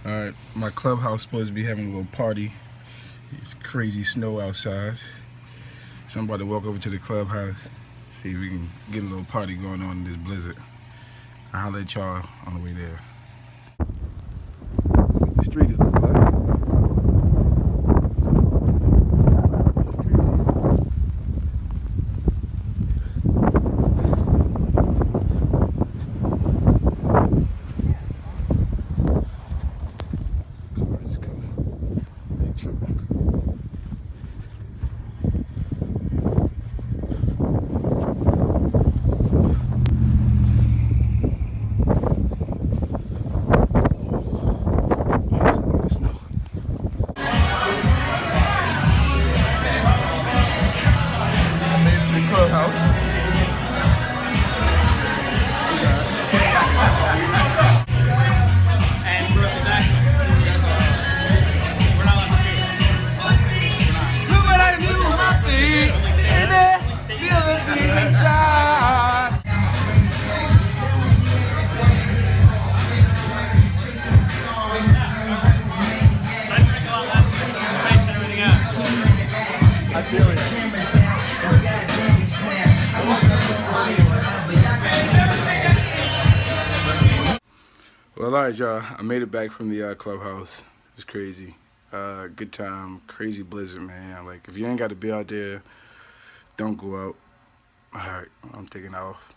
Alright, my clubhouse supposed to be having a little party. It's crazy snow outside. So I'm about to walk over to the clubhouse, see if we can get a little party going on in this blizzard. I'll holler at y'all on the way there. The street is looking like. Well, alright, y'all. I made it back from the clubhouse. It was crazy. Good time. Crazy blizzard, man. Like, if you ain't got to be out there, don't go out. Alright, I'm taking off.